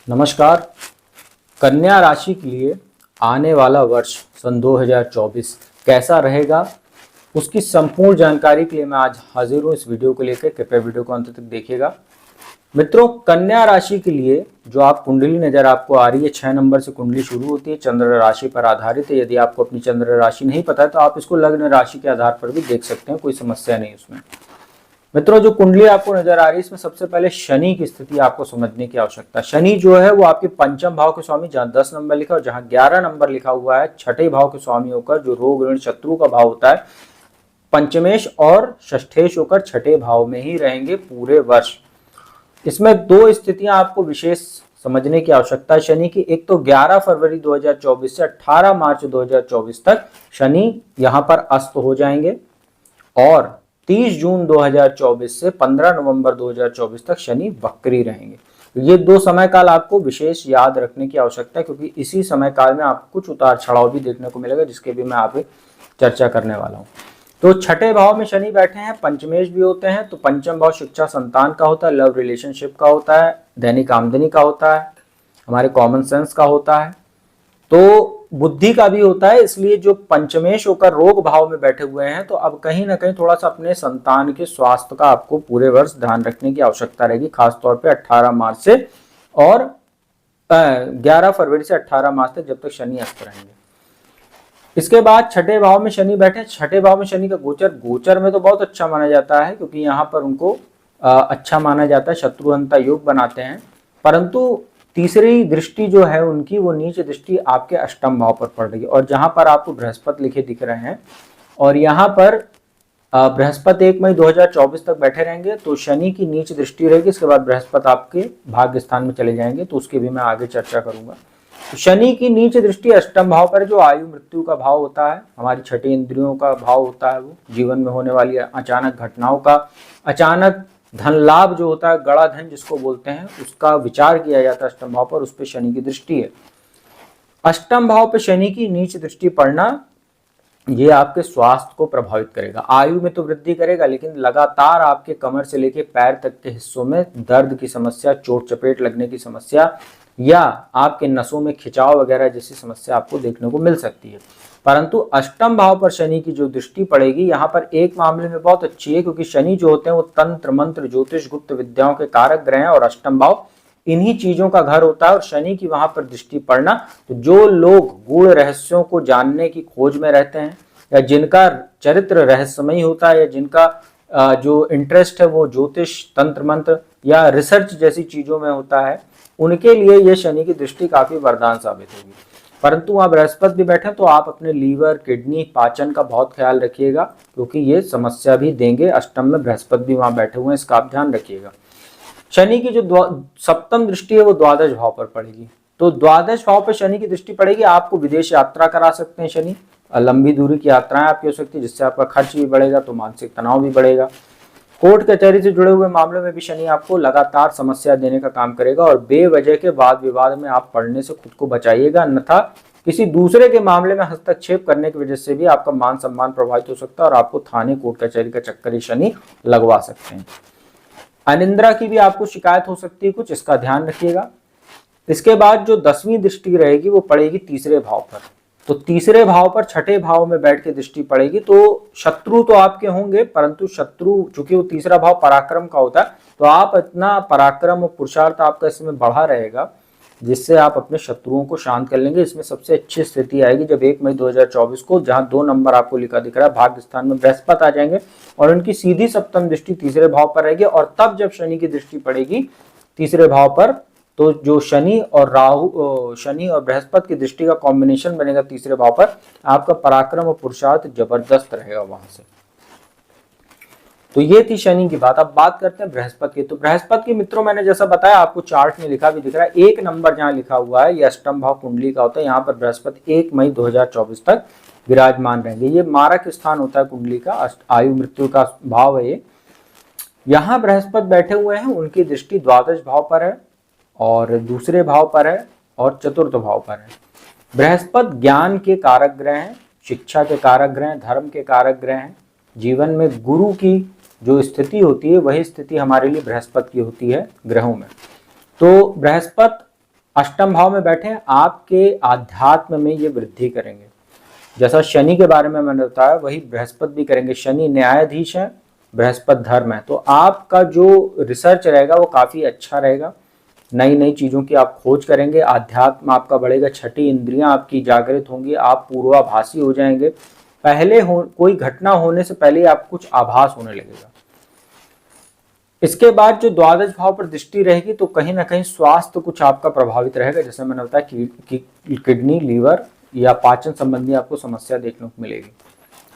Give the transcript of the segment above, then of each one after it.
नमस्कार। कन्या राशि के लिए आने वाला वर्ष सन 2024 कैसा रहेगा, उसकी संपूर्ण जानकारी के लिए मैं आज हाजिर हूँ इस वीडियो को लेकर। कृपया वीडियो को अंत तक देखिएगा। मित्रों, कन्या राशि के लिए जो आप कुंडली नजर आपको आ रही है, 6 नंबर से कुंडली शुरू होती है, चंद्र राशि पर आधारित है। यदि आपको अपनी चंद्र राशि नहीं पता है तो आप इसको लग्न राशि के आधार पर भी देख सकते हैं, कोई समस्या नहीं उसमें। मित्रों, जो कुंडली आपको नजर आ रही है इसमें सबसे पहले शनि की स्थिति आपको समझने की आवश्यकता है। शनि जो है वो आपके पंचम भाव के स्वामी, जहां 10 नंबर लिखा और जहां 11 नंबर लिखा हुआ है, छठे भाव के स्वामी होकर जो रोग ऋण शत्रु का भाव होता है, पंचमेश और षष्ठेश होकर छठे भाव में ही रहेंगे पूरे वर्ष। इसमें दो स्थितियां आपको विशेष समझने की आवश्यकता है शनि की। एक तो 11 फरवरी 2024 से 18 मार्च 2024 तक शनि यहां पर अस्त हो जाएंगे और 30 जून 2024 से 15 नवंबर 2024 तक शनि वक्री रहेंगे। ये दो समय काल आपको विशेष याद रखने की आवश्यकता है, क्योंकि इसी समय काल में आपको कुछ उतार चढ़ाव भी देखने को मिलेगा, जिसके भी मैं आप चर्चा करने वाला हूँ। तो छठे भाव में शनि बैठे हैं, पंचमेश भी होते हैं। तो पंचम भाव शिक्षा संतान का होता है, लव रिलेशनशिप का होता है, दैनिक आमदनी का होता है, हमारे कॉमन सेंस का होता है, तो बुद्धि का भी होता है। इसलिए जो पंचमेश होकर रोग भाव में बैठे हुए हैं, तो अब कहीं ना कहीं थोड़ा सा अपने संतान के स्वास्थ्य का आपको पूरे वर्ष ध्यान रखने की आवश्यकता रहेगी, खासतौर पे 18 मार्च से और 11 फरवरी से 18 मार्च तक, जब तक शनि अस्त रहेंगे। इसके बाद छठे भाव में शनि बैठे। छठे भाव में शनि का गोचर में तो बहुत अच्छा माना जाता है, क्योंकि यहाँ पर उनको अच्छा माना जाता है, शत्रुहंता योग बनाते हैं। परंतु तीसरी दृष्टि जो है उनकी, वो नीच दृष्टि आपके अष्टम भाव पर पड़ रही है, और जहां पर आपको बृहस्पति लिखे दिख रहे हैं, और यहाँ पर बृहस्पति 1 मई 2024 तक बैठे रहेंगे, तो शनि की नीच दृष्टि रहेगी। इसके बाद बृहस्पति आपके भाग्य स्थान में चले जाएंगे, तो उसकी भी मैं आगे चर्चा करूंगा। तो शनि की नीच दृष्टि अष्टम भाव पर, जो आयु मृत्यु का भाव होता है, हमारी छठी इंद्रियों का भाव होता है, वो जीवन में होने वाली अचानक घटनाओं का, अचानक धन लाभ जो होता है, गड़ा धन जिसको बोलते हैं, उसका विचार किया जाता है अष्टम भाव पर। उस पर शनि की दृष्टि है। अष्टम भाव पर शनि की नीच दृष्टि पड़ना ये आपके स्वास्थ्य को प्रभावित करेगा। आयु में तो वृद्धि करेगा, लेकिन लगातार आपके कमर से लेकर पैर तक के हिस्सों में दर्द की समस्या, चोट चपेट लगने की समस्या, या आपके नसों में खिंचाव वगैरह जैसी समस्या आपको देखने को मिल सकती है। परंतु अष्टम भाव पर शनि की जो दृष्टि पड़ेगी, यहाँ पर एक मामले में बहुत अच्छी है, क्योंकि शनि जो होते हैं वो तंत्र मंत्र ज्योतिष गुप्त विद्याओं के कारक ग्रह हैं, और अष्टम भाव इन्हीं चीजों का घर होता है। और शनि की वहां पर दृष्टि पड़ना, तो जो लोग गूढ़ रहस्यों को जानने की खोज में रहते हैं, या जिनका चरित्र रहस्यमयी होता है, या जिनका जो इंटरेस्ट है वो ज्योतिष तंत्र मंत्र या रिसर्च जैसी चीजों में होता है, उनके लिए ये शनि की दृष्टि काफी वरदान साबित होगी। परंतु वहां बृहस्पति भी बैठे, तो आप अपने लीवर, किडनी, पाचन का बहुत ख्याल रखिएगा, क्योंकि ये समस्या भी देंगे। अष्टम में बृहस्पति भी वहां बैठे हुए हैं, इसका आप ध्यान रखिएगा। शनि की जो सप्तम दृष्टि है वो द्वादश भाव पर पड़ेगी। तो द्वादश भाव पर शनि की दृष्टि पड़ेगी, आपको विदेश यात्रा करा सकते हैं शनि, लंबी दूरी की यात्राएं आपकी हो सकती है, जिससे आपका खर्च भी बढ़ेगा, तो मानसिक तनाव भी बढ़ेगा। कोर्ट कचहरी से जुड़े हुए मामलों में भी शनि आपको लगातार समस्या देने का काम करेगा, और बेवजह के वाद विवाद में आप पड़ने से खुद को बचाइएगा, अन्यथा किसी दूसरे के मामले में हस्तक्षेप करने की वजह से भी आपका मान सम्मान प्रभावित हो सकता है, और आपको थाने कोर्ट कचहरी का चक्कर ही शनि लगवा सकते हैं। अनिद्रा की भी आपको शिकायत हो सकती है कुछ, इसका ध्यान रखिएगा। इसके बाद जो 10वीं दृष्टि रहेगी वो पड़ेगी तीसरे भाव पर। तो तीसरे भाव पर छठे भाव में बैठ के दृष्टि पड़ेगी, तो शत्रु तो आपके होंगे, परंतु शत्रु चूंकि वो तीसरा भाव पराक्रम का होता है, तो आप इतना पराक्रम और पुरुषार्थ आपका इसमें बढ़ा रहेगा, जिससे आप अपने शत्रुओं को शांत कर लेंगे। इसमें सबसे अच्छी स्थिति आएगी जब 1 मई 2024 को, जहां 2 नंबर आपको लिखा दिख रहा है, भाग्य स्थान में बृहस्पति आ जाएंगे, और उनकी सीधी सप्तम दृष्टि तीसरे भाव पर रहेगी। और तब जब शनि की दृष्टि पड़ेगी तीसरे भाव पर, तो जो शनि और बृहस्पति की दृष्टि का कॉम्बिनेशन बनेगा तीसरे भाव पर, आपका पराक्रम और पुरुषार्थ जबरदस्त रहेगा वहां से। तो ये थी शनि की बात। अब बात करते हैं बृहस्पति की। तो बृहस्पति की मित्रों, मैंने जैसा बताया, आपको चार्ट में लिखा भी दिख रहा है, 1 नंबर जहां लिखा हुआ है, ये अष्टम भाव कुंडली का होता है। यहाँ पर बृहस्पति 1 मई 2024 तक विराजमान रहेंगे। ये मारक स्थान होता है कुंडली का, आयु मृत्यु का भाव है ये। यहाँ बृहस्पति बैठे हुए हैं, उनकी दृष्टि द्वादश भाव पर है, और दूसरे भाव पर है, और चतुर्थ भाव पर है। बृहस्पति ज्ञान के कारक ग्रह हैं, शिक्षा के कारक ग्रह हैं, धर्म के कारक ग्रह हैं। जीवन में गुरु की जो स्थिति होती है, वही स्थिति हमारे लिए बृहस्पति की होती है ग्रहों में। तो बृहस्पति अष्टम भाव में बैठे हैं, आपके आध्यात्म में ये वृद्धि करेंगे। जैसा शनि के बारे में मैंने बताया वही बृहस्पति भी करेंगे। शनि न्यायाधीश है, बृहस्पति धर्म है, तो आपका जो रिसर्च रहेगा वो काफी अच्छा रहेगा। नई नई चीजों की आप खोज करेंगे, आध्यात्म आपका बढ़ेगा, छठी इंद्रियां आपकी जागृत होंगी, आप पूर्वाभासी हो जाएंगे। कोई घटना होने से पहले आपको कुछ आभास होने लगेगा। इसके बाद जो द्वादश भाव पर दृष्टि रहेगी तो कहीं ना कहीं स्वास्थ्य कुछ आपका प्रभावित रहेगा। जैसे मैंने बताया किडनी, लीवर या पाचन संबंधी आपको समस्या देखने को मिलेगी,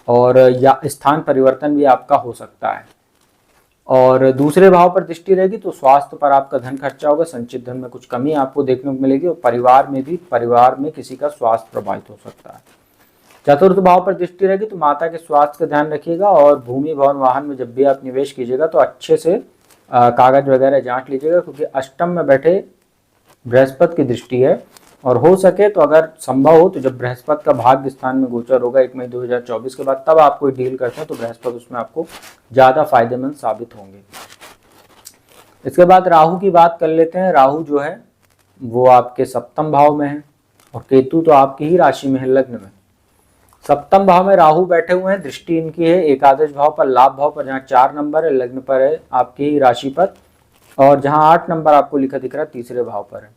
और या स्थान परिवर्तन भी आपका हो सकता है। और दूसरे भाव पर दृष्टि रहेगी तो स्वास्थ्य पर आपका धन खर्चा होगा, संचित धन में कुछ कमी आपको देखने को मिलेगी, और परिवार में किसी का स्वास्थ्य प्रभावित हो सकता है। चतुर्थ भाव पर दृष्टि रहेगी तो माता के स्वास्थ्य का ध्यान रखिएगा, और भूमि भवन वाहन में जब भी आप निवेश कीजिएगा तो अच्छे से कागज वगैरह जांच लीजिएगा, क्योंकि अष्टम में बैठे बृहस्पति की दृष्टि है। और हो सके तो अगर संभव हो तो जब बृहस्पति का भाग्य स्थान में गोचर होगा 1 मई 2024 के बाद, तब आप कोई डील करते हैं तो बृहस्पति उसमें आपको ज्यादा फायदेमंद साबित होंगे। इसके बाद राहु की बात कर लेते हैं। राहु जो है वो आपके सप्तम भाव में है, और केतु तो आपकी ही राशि में है, लग्न में। सप्तम भाव में राहु बैठे हुए हैं, दृष्टि इनकी है एकादश भाव पर, लाभ भाव पर, जहाँ 4 नंबर है, लग्न पर है आपकी ही राशि पर, और जहाँ 8 नंबर आपको लिखा दिख रहा है तीसरे भाव पर है।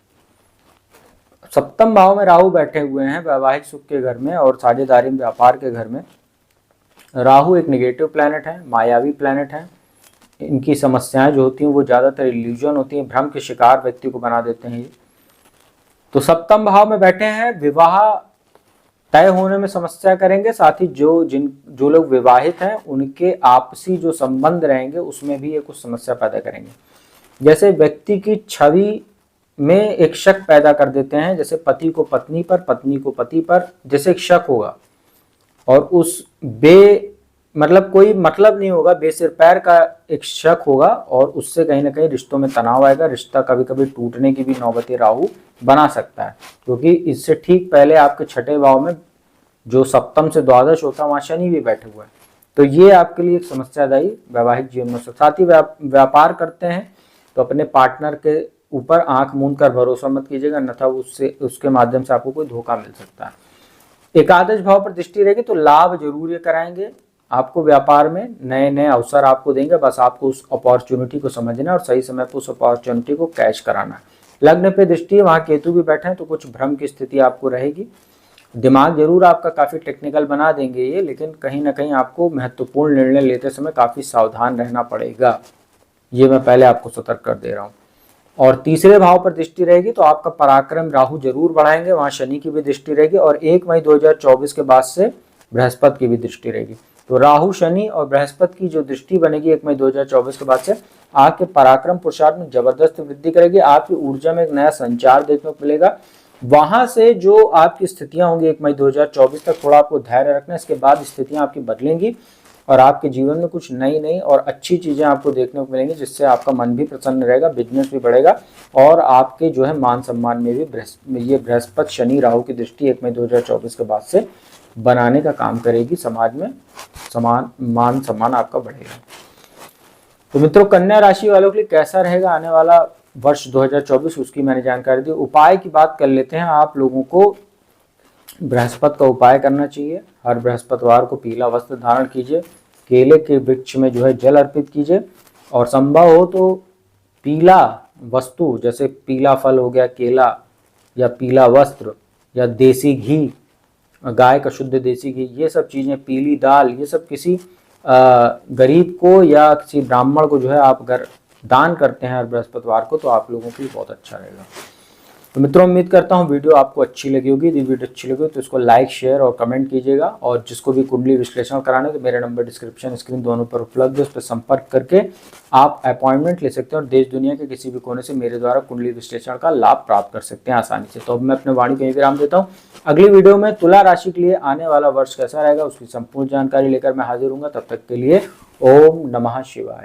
सप्तम भाव में राहु बैठे हुए हैं वैवाहिक सुख के घर में और साझेदारी व्यापार के घर में। राहु एक नेगेटिव प्लैनेट है, मायावी प्लैनेट है। इनकी समस्याएं जो होती हैं वो ज्यादातर इल्यूजन होती हैं, भ्रम के शिकार व्यक्ति को बना देते हैं ये। तो सप्तम भाव में बैठे हैं, विवाह तय होने में समस्या करेंगे, साथ ही जो लोग विवाहित हैं उनके आपसी जो संबंध रहेंगे उसमें भी ये कुछ समस्या पैदा करेंगे। जैसे व्यक्ति की छवि में एक शक पैदा कर देते हैं, जैसे पति को पत्नी पर, पत्नी को पति पर, जैसे एक शक होगा, और उस मतलब कोई मतलब नहीं होगा, बेसिर पैर का एक शक होगा, और उससे कहीं ना कहीं रिश्तों में तनाव आएगा। रिश्ता कभी कभी टूटने की भी नौबतें राहु बना सकता है, क्योंकि इससे ठीक पहले आपके छठे भाव में जो सप्तम से द्वादश होता है वहां शनि भी बैठे हुए हैं, तो ये आपके लिए एक समस्यादायी वैवाहिक जीवन में। साथ ही व्यापार करते हैं तो अपने पार्टनर के ऊपर आंख मूंद कर भरोसा मत कीजिएगा, अन्यथा उसके माध्यम से आपको कोई धोखा मिल सकता है। एकादश भाव पर दृष्टि रहेगी तो लाभ जरूर ये कराएंगे आपको, व्यापार में नए नए अवसर आपको देंगे, बस आपको उस अपॉर्चुनिटी को समझना और सही समय पर उस अपॉर्चुनिटी को कैच कराना। लग्न पे दृष्टि है, वहां केतु भी बैठे हैं तो कुछ भ्रम की स्थिति आपको रहेगी। दिमाग जरूर आपका काफी टेक्निकल बना देंगे ये, लेकिन कहीं ना कहीं आपको महत्वपूर्ण निर्णय लेते समय काफी सावधान रहना पड़ेगा, ये मैं पहले आपको सतर्क कर दे रहा हूँ। और तीसरे भाव पर दृष्टि रहेगी तो आपका पराक्रम राहु जरूर बढ़ाएंगे, वहां शनि की भी दृष्टि रहेगी, और 1 मई 2024 के बाद से बृहस्पति की भी दृष्टि रहेगी। तो राहु, शनि और बृहस्पति की जो दृष्टि बनेगी 1 मई 2024 के बाद से, आपके पराक्रम पुरुषार्थ में जबरदस्त वृद्धि करेगी। आपकी ऊर्जा में एक नया संचार देखने को मिलेगा। वहां से जो आपकी स्थितियां होंगी 1 मई 2024 तक, थोड़ा आपको धैर्य रखना, इसके बाद स्थितियां आपकी बदलेंगी और आपके जीवन में कुछ नई नई और अच्छी चीजें आपको देखने को मिलेंगी, जिससे आपका मन भी प्रसन्न रहेगा, बिजनेस भी बढ़ेगा, और आपके जो है मान सम्मान में भी ये बृहस्पति, शनि, राहु की दृष्टि 1 मई 2024 के बाद से बनाने का काम करेगी। समाज में मान सम्मान आपका बढ़ेगा। तो मित्रों, कन्या राशि वालों के लिए कैसा रहेगा आने वाला वर्ष 2024, उसकी मैंने जानकारी दी। उपाय की बात कर लेते हैं। आप लोगों को बृहस्पति का उपाय करना चाहिए। हर बृहस्पतिवार को पीला वस्त्र धारण कीजिए, केले के वृक्ष में जो है जल अर्पित कीजिए, और संभव हो तो पीला वस्तु जैसे पीला फल हो गया केला, या पीला वस्त्र, या देसी घी, गाय का शुद्ध देसी घी, ये सब चीजें, पीली दाल, ये सब किसी गरीब को या किसी ब्राह्मण को जो है आप अगर दान करते हैं हर बृहस्पतिवार को, तो आप लोगों के लिए बहुत अच्छा रहेगा। तो मित्रों, उम्मीद करता हूँ वीडियो आपको अच्छी लगी होगी। यदि वीडियो अच्छी लगी तो इसको लाइक, शेयर और कमेंट कीजिएगा, और जिसको भी कुंडली विश्लेषण कराना है तो मेरा नंबर डिस्क्रिप्शन स्क्रीन दोनों पर उपलब्ध है, उस पर संपर्क करके आप अपॉइंटमेंट ले सकते हैं और देश दुनिया के किसी भी कोने से मेरे द्वारा कुंडली विश्लेषण का लाभ प्राप्त कर सकते हैं आसानी से। तो अब मैं अपने वाणी को यहीं विराम देता हूँ। अगली वीडियो में तुला राशि के लिए आने वाला वर्ष कैसा रहेगा उसकी संपूर्ण जानकारी लेकर मैं हाजिर हूँ। तब तक के लिए ओम नमः शिवाय।